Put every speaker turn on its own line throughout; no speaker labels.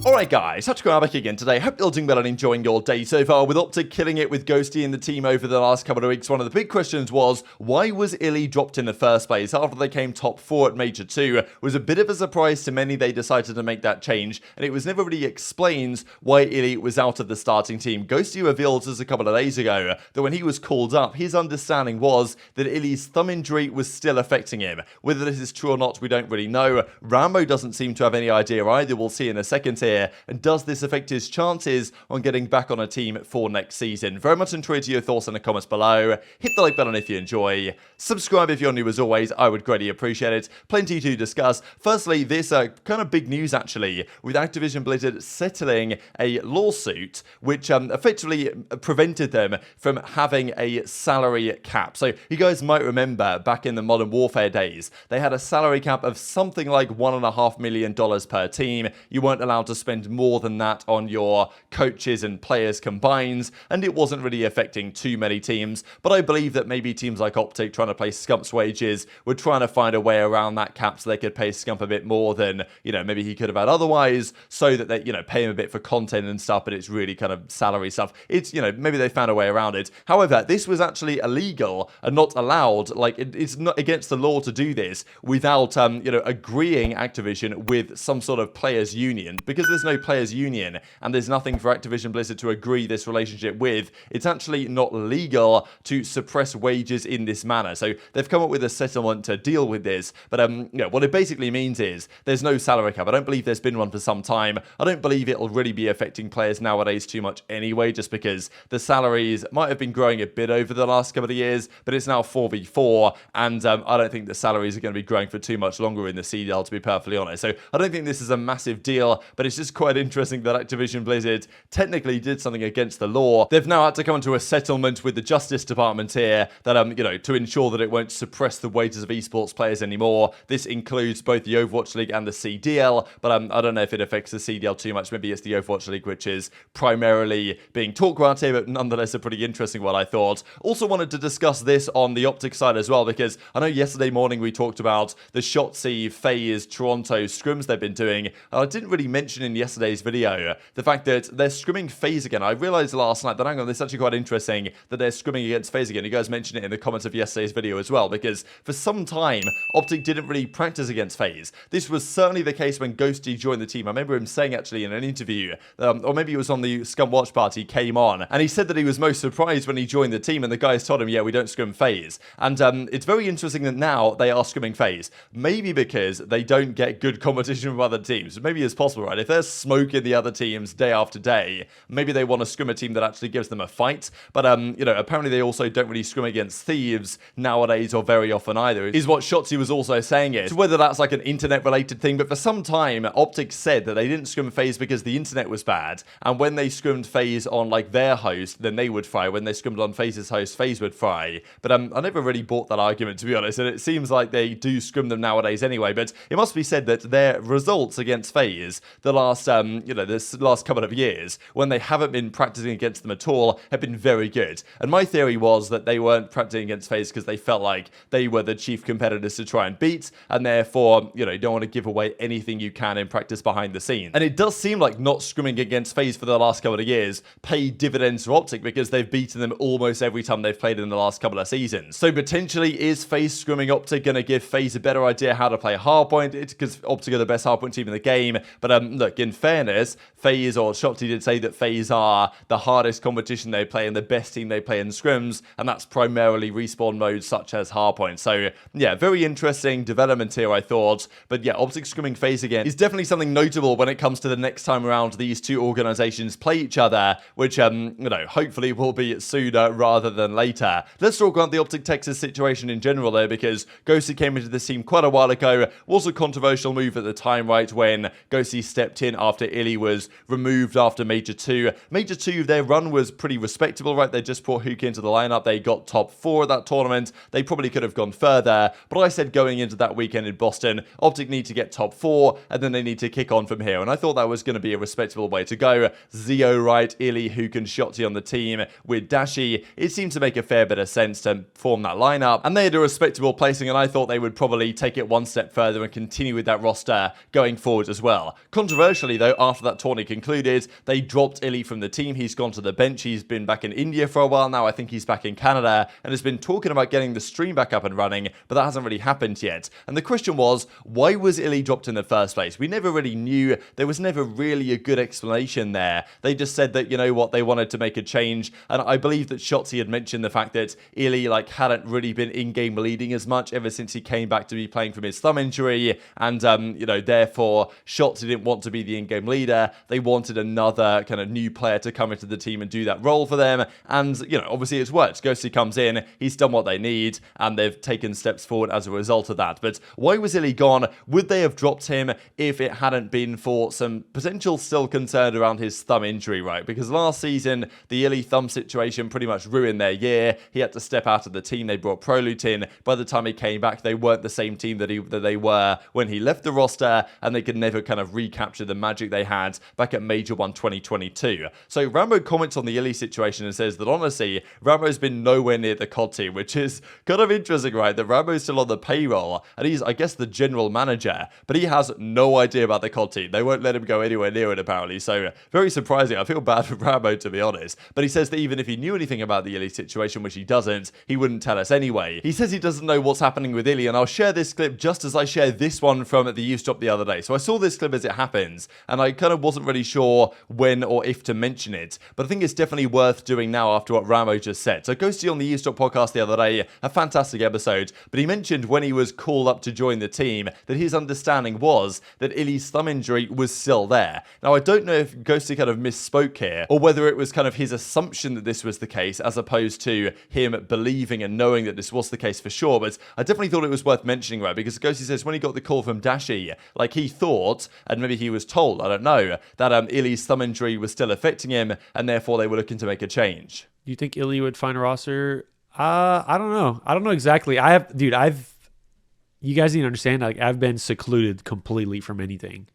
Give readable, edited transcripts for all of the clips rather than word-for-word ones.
Alright guys, TacticalRab back again today. Hope you're doing well and enjoying your day so far. With OpTic killing it with Ghosty and the team over the last couple of weeks, one of the big questions was, why was iLLeY dropped in the first place after they came top 4 at Major 2? It was a bit of a surprise to many they decided to make that change, and it was never really explained why iLLeY was out of the starting team. Ghosty revealed us a couple of days ago that when he was called up, his understanding was that iLLeY's thumb injury was still affecting him. Whether this is true or not, we don't really know. Rambo doesn't seem to have any idea either. We'll see in a second here. And does this affect his chances on getting back on a team for next season? Very much intrigued your thoughts in the comments below. Hit the like button if you enjoy. Subscribe if you're new as always. I would greatly appreciate it. Plenty to discuss. Firstly, this kind of big news actually, with Activision Blizzard settling a lawsuit which effectively prevented them from having a salary cap. So you guys might remember back in the Modern Warfare days, they had a salary cap of something like $1.5 million per team. You weren't allowed to spend more than that on your coaches and players combined, and it wasn't really affecting too many teams. But I believe that maybe teams like OpTic trying to pay Scump's wages were trying to find a way around that cap so they could pay Scump a bit more than, maybe he could have had otherwise, so that they, pay him a bit for content and stuff, but it's really kind of salary stuff. It's, maybe they found a way around it. However, this was actually illegal and not allowed. Like, it's not against the law to do this without, agreeing Activision with some sort of players' union, because there's no players' union and there's nothing for Activision Blizzard to agree this relationship with. It's actually not legal to suppress wages in this manner. So they've come up with a settlement to deal with this. But what it basically means is there's no salary cap. I don't believe there's been one for some time. I don't believe it'll really be affecting players nowadays too much anyway, just because the salaries might have been growing a bit over the last couple of years, but it's now 4v4, and I don't think the salaries are going to be growing for too much longer in the CDL, to be perfectly honest. So I don't think this is a massive deal, but it's just quite interesting that Activision Blizzard technically did something against the law. They've now had to come to a settlement with the Justice Department here that, to ensure that it won't suppress the wages of esports players anymore. This includes both the Overwatch League and the CDL, but I don't know if it affects the CDL too much. Maybe it's the Overwatch League which is primarily being talked about here, but nonetheless a pretty interesting one, I thought. Also wanted to discuss this on the OpTic side as well, because I know yesterday morning we talked about the Shotzzy, FaZe, Toronto scrims they've been doing. I didn't really mention in yesterday's video the fact that they're scrimming FaZe again. I realized last night that, hang on, this is actually quite interesting that they're scrimming against FaZe again. You guys mentioned it in the comments of yesterday's video as well, because for some time, OpTic didn't really practice against FaZe. This was certainly the case when Ghosty joined the team. I remember him saying actually in an interview, or maybe it was on the Scump watch party, came on, and he said that he was most surprised when he joined the team, and the guys told him, yeah, we don't scrim FaZe. And it's very interesting that now they are scrimming FaZe. Maybe because they don't get good competition from other teams. Maybe it's possible, right? If they're smoking the other teams day after day, maybe they want to scrim a team that actually gives them a fight. But, apparently they also don't really scrim against Thieves nowadays, or very often either, is what Shotzzy was also saying it. So whether that's like an internet-related thing, but for some time, OpTic said that they didn't scrim FaZe because the internet was bad, and when they scrimmed FaZe on, like, their host, then they would fry. When they scrimmed on FaZe's host, FaZe would fry. But I never really bought that argument, to be honest, and it seems like they do scrim them nowadays anyway. But it must be said that their results against FaZe the last, this last couple of years, when they haven't been practicing against them at all, have been very good. And my theory was that they weren't practicing against FaZe because they felt like they were the chief competitors to try and beat, and therefore, you don't want to give away anything you can in practice behind the scenes. And it does seem like not scrimming against FaZe for the last couple of years paid dividends for OpTic, because they've beaten them almost every time they've played in the last couple of seasons. So potentially, is FaZe scrimming OpTic going to give FaZe a better idea how to play hardpoint? It's because OpTic are the best hardpoint team in the game. But look, in fairness, FaZe, or Shotzzy did say that FaZe are the hardest competition they play and the best team they play in scrims, and that's primarily respawn modes such as hardpoint. So yeah, very interesting development here, I thought. But yeah, OpTic scrimming FaZe again is definitely something notable when it comes to the next time around these two organizations play each other, which hopefully will be sooner rather than later. Let's talk about the OpTic Texas situation in general though, because Ghosty came into this team quite a while ago. Was a controversial move at the time, right, when Ghosty stepped in after iLLeY was removed after Major 2. Major 2, their run was pretty respectable, right? They just brought Huke into the lineup. They got top 4 at that tournament. They probably could have gone further, but I said going into that weekend in Boston, OpTic need to get top 4, and then they need to kick on from here, and I thought that was going to be a respectable way to go. Zio, right, iLLeY, Huke, and Shotzzy on the team with Dashy. It seemed to make a fair bit of sense to form that lineup, and they had a respectable placing, and I thought they would probably take it one step further and continue with that roster going forward as well. Controversially, Controversially, though, after that tourney concluded, they dropped iLLeY from the team. He's gone to the bench. He's been back in India for a while now. I think he's back in Canada and has been talking about getting the stream back up and running, but that hasn't really happened yet. And the question was, why was iLLeY dropped in the first place? We never really knew. There was never really a good explanation there. They just said that, you know what, they wanted to make a change. And I believe that Shotzzy had mentioned the fact that iLLeY hadn't really been in-game leading as much ever since he came back to be playing from his thumb injury. And, therefore, Shotzzy didn't want to be the in-game leader. They wanted another kind of new player to come into the team and do that role for them. And, obviously it's worked. Ghosty comes in, he's done what they need, and they've taken steps forward as a result of that. But why was iLLeY gone? Would they have dropped him if it hadn't been for some potential still concern around his thumb injury, right? Because last season, the iLLeY thumb situation pretty much ruined their year. He had to step out of the team. They brought Prolute in. By the time he came back, they weren't the same team that they were when he left the roster, and they could never kind of recapture the magic they had back at Major 1 2022. So Rambo comments on the iLLeY situation and says that honestly, Rambo's been nowhere near the COD team, which is kind of interesting, right? That Rambo's still on the payroll, and he's, I guess, the general manager, but he has no idea about the COD team. They won't let him go anywhere near it, apparently. So very surprising. I feel bad for Rambo, to be honest. But he says that even if he knew anything about the iLLeY situation, which he doesn't, he wouldn't tell us anyway. He says he doesn't know what's happening with iLLeY, and I'll share this clip just as I share this one from the Youth Drop the other day. So I saw this clip as it happens, and I kind of wasn't really sure when or if to mention it, but I think it's definitely worth doing now after what Rambo just said. So Ghosty on the Youth Drop podcast the other day, a fantastic episode, but he mentioned when he was called up to join the team that his understanding was that iLLeY's thumb injury was still there. Now, I don't know if Ghosty kind of misspoke here, or whether it was kind of his assumption that this was the case, as opposed to him believing and knowing that this was the case for sure, but I definitely thought it was worth mentioning, right? Because Ghosty says when he got the call from Dashy, like he thought, and maybe he was told, I don't know, that iLLeY's thumb injury was still affecting him, and therefore they were looking to make a change.
Do you think iLLeY would find a roster? I don't know. I don't know exactly. You guys need to understand, like, I've been secluded completely from anything.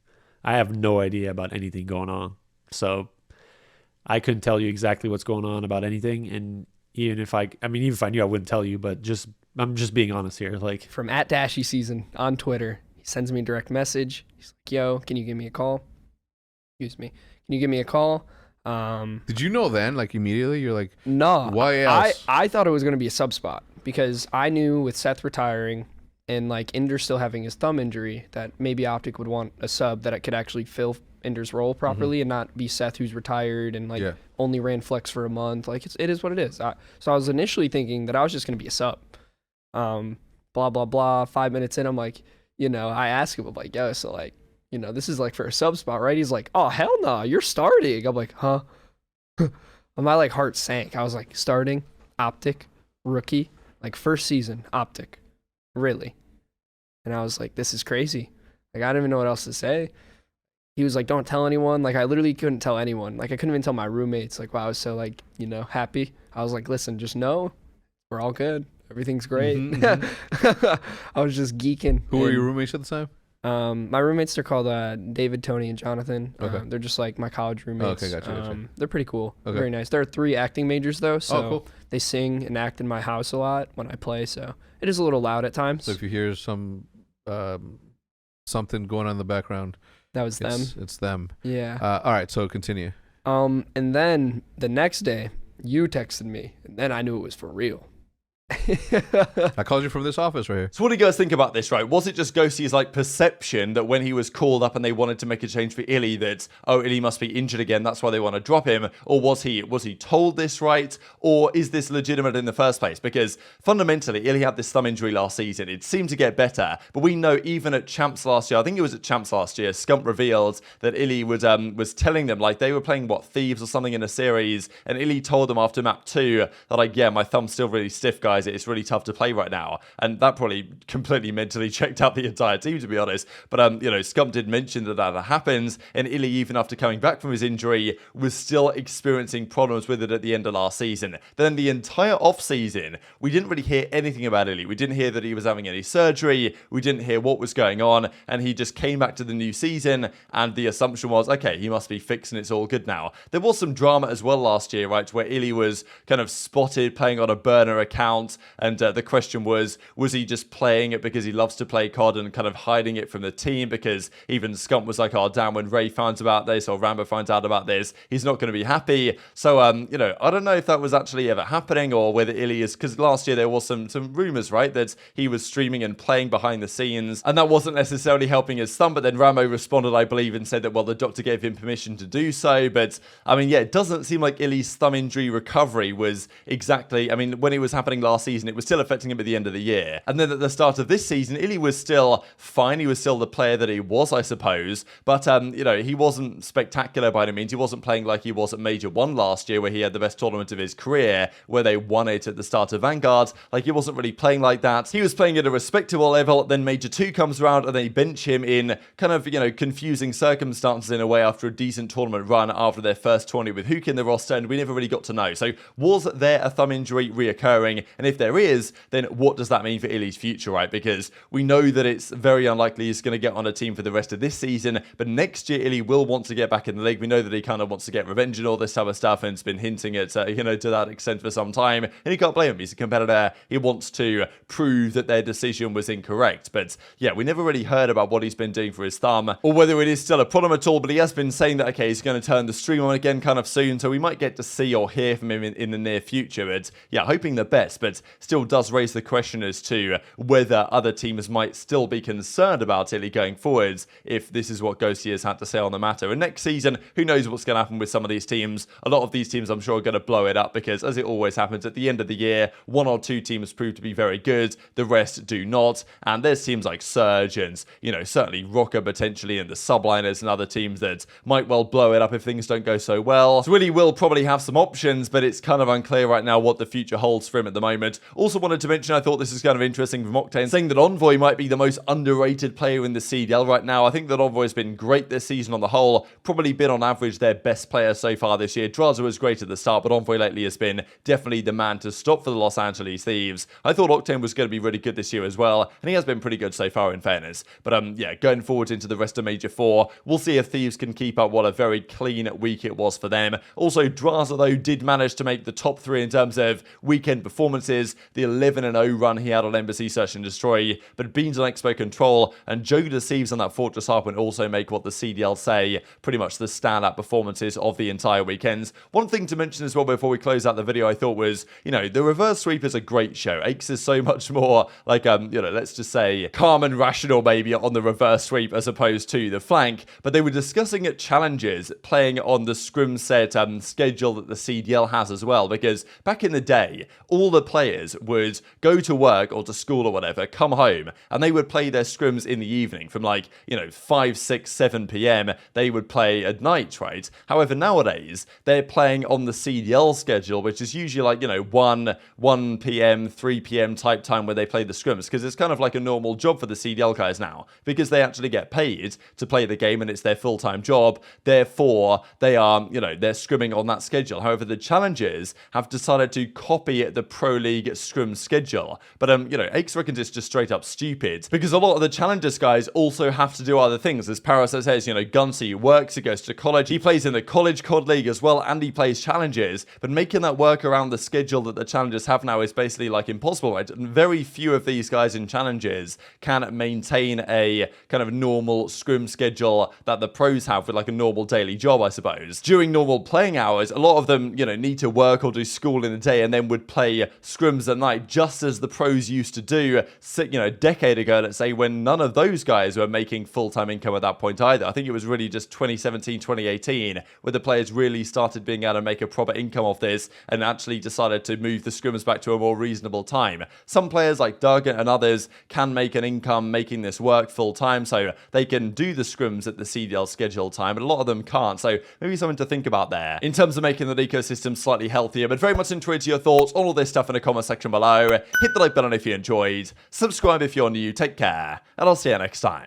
I have no idea about anything going on. So I couldn't tell you exactly what's going on about anything. And even if I knew, I wouldn't tell you, but I'm just being honest here. Like,
from @Dashy season on Twitter, he sends me a direct message. He's like, yo, can you give me a call? Excuse me. Can you give me a call?
Did you know then, like, immediately? You're like,
no.
Why else?
I thought it was going to be a sub spot, because I knew with Seth retiring and like Ender still having his thumb injury that maybe OpTic would want a sub that could actually fill Ender's role properly and not be Seth who's retired and like only ran flex for a month. Like it is what it is. So I was initially thinking that I was just going to be a sub. Blah, blah, blah. 5 minutes in, I'm like, I asked him, I'm like, yo, so like, this is like for a sub spot, right? He's like, oh, hell no, you're starting. I'm like, huh? My like heart sank. I was like, starting, OpTic, rookie, like first season, OpTic, really? And I was like, this is crazy. Like, I don't even know what else to say. He was like, don't tell anyone. Like, I literally couldn't tell anyone. Like, I couldn't even tell my roommates. Like, wow, I was so like, happy. I was like, listen, just know we're all good. Everything's great. I was just geeking.
Who were your roommates at the
time? My roommates, they're called David, Tony, and Jonathan.
Okay.
They're just like my college roommates.
Okay, gotcha.
They're pretty cool.
Okay.
Very nice. There are 3 acting majors, though, so
cool.
They sing and act in my house a lot when I play, so it is a little loud at times.
So if you hear some something going on in the background,
that was them.
It's them.
Yeah.
All right, so continue.
And then the next day, you texted me, and then I knew it was for real.
I called you from this office right here.
So what do you guys think about this, right? Was it just Ghosty's like perception that when he was called up and they wanted to make a change for iLLeY that, oh, iLLeY must be injured again, that's why they want to drop him? Or was he told this, right? Or is this legitimate in the first place? Because fundamentally, iLLeY had this thumb injury last season. It seemed to get better, but we know even at Champs last year, I think it was at Champs last year, Scump revealed that iLLeY was telling them, like, they were playing, Thieves or something in a series, and iLLeY told them after map 2 that, like, yeah, my thumb's still really stiff, guys. It's really tough to play right now. And that probably completely mentally checked out the entire team, to be honest. But, Scump did mention that happens, and iLLeY, even after coming back from his injury, was still experiencing problems with it at the end of last season. Then the entire off-season, we didn't really hear anything about iLLeY. We didn't hear that he was having any surgery. We didn't hear what was going on, and he just came back to the new season, and the assumption was, okay, he must be fixed and it's all good now. There was some drama as well last year, right, where iLLeY was kind of spotted playing on a burner account account, and the question was he just playing it because he loves to play COD and kind of hiding it from the team? Because even Scump was like, oh damn, when Ray finds about this or Rambo finds out about this, he's not going to be happy. So you know, I don't know if that was actually ever happening, or whether iLLeY is, because last year there was some rumors, right, that he was streaming and playing behind the scenes, and that wasn't necessarily helping his thumb. But then Rambo responded, I believe, and said that, well, the doctor gave him permission to do so. But I mean, yeah, it doesn't seem like iLLeY's thumb injury recovery was exactly, I mean, when it was happening last season, it was still affecting him at the end of the year. And then at the start of this season, iLLeY was still fine. He was still the player that he was, I suppose. But, you know, he wasn't spectacular by any means. He wasn't playing like he was at Major 1 last year, where he had the best tournament of his career, where they won it at the start of Vanguard. Like, he wasn't really playing like that. He was playing at a respectable level. Then Major 2 comes around and they bench him in kind of, you know, confusing circumstances in a way after a decent tournament run after their first tourney with Huke in the roster, and we never really got to know. So was there a thumb injury reoccurring? And if there is, then what does that mean for iLLeY's future, right? Because we know that it's very unlikely he's going to get on a team for the rest of this season, but next year iLLeY will want to get back in the league. We know that he kind of wants to get revenge and all this type of stuff, and it's been hinting at, you know, to that extent for some time, and you can't blame him. He's a competitor. He wants to prove that their decision was incorrect. But yeah, we never really heard about what he's been doing for his thumb, or whether it is still a problem at all. But he has been saying that, okay, he's going to turn the stream on again kind of soon, so we might get to see or hear from him in the near future. But yeah, hoping the best, but still does raise the question as to whether other teams might still be concerned about iLLeY going forwards if this is what Ghosty has had to say on the matter. And next season, who knows what's going to happen with some of these teams. A lot of these teams, I'm sure, are going to blow it up, because as it always happens at the end of the year, 1 or 2 teams prove to be very good, the rest do not. And there's teams like Surge and, you know, certainly Rokkr potentially, and the Subliners and other teams that might well blow it up if things don't go so well. So iLLeY will probably have some options, but it's kind of unclear right now what the future holds for him at the moment. Also wanted to mention, I thought this is kind of interesting from Octane, saying that Envoy might be the most underrated player in the CDL right now. I think that Envoy's been great this season on the whole, probably been on average their best player so far this year. Drazah was great at the start, but Envoy lately has been definitely the man to stop for the Los Angeles Thieves. I thought Octane was going to be really good this year as well, and he has been pretty good so far in fairness. But yeah, going forward into the rest of Major 4, we'll see if Thieves can keep up what a very clean week it was for them. Also, Drazah, though, did manage to make the top 3 in terms of weekend performances. The 11-0 run he had on Embassy Search and Destroy, but Beans on Expo Control and JoeDeceives on that Fortress Harp would also make what the CDL say pretty much the standout performances of the entire weekends. One thing to mention as well before we close out the video, I thought was, you know, the reverse sweep is a great show. Aches is so much more like, you know, let's just say calm and rational maybe on the reverse sweep as opposed to the flank. But they were discussing at challenges playing on the scrim set schedule that the CDL has as well, because back in the day, all the players would go to work or to school or whatever, come home, and they would play their scrims in the evening from like, you know, 5, 6, 7 p.m. They would play at night, right? However, nowadays, they're playing on the CDL schedule, which is usually like, you know, 1 p.m., 3 p.m. type time where they play the scrims, because it's kind of like a normal job for the CDL guys now, because they actually get paid to play the game and it's their full-time job. Therefore, they are, you know, they're scrimming on that schedule. However, the challengers have decided to copy the Pro League scrim schedule. But, you know, Aches reckons it's just straight up stupid, because a lot of the challengers guys also have to do other things. As Paris says, you know, Gunsy works, he goes to college, he plays in the college COD League as well, and he plays challenges. But making that work around the schedule that the challengers have now is basically like impossible, right? And very few of these guys in challenges can maintain a kind of normal scrim schedule that the pros have with like a normal daily job, I suppose. During normal playing hours, a lot of them, you know, need to work or do school in the day and then would play scrims at night, just as the pros used to do, you know, a decade ago, let's say, when none of those guys were making full-time income at that point either. I think it was really just 2017, 2018, where the players really started being able to make a proper income off this and actually decided to move the scrims back to a more reasonable time. Some players like Doug and others can make an income making this work full-time, so they can do the scrims at the CDL schedule time, but a lot of them can't. So maybe something to think about there in terms of making the ecosystem slightly healthier. But very much enjoyed your thoughts on all this stuff in the comment section below. Hit the like button if you enjoyed, subscribe if you're new, take care, and I'll see you next time.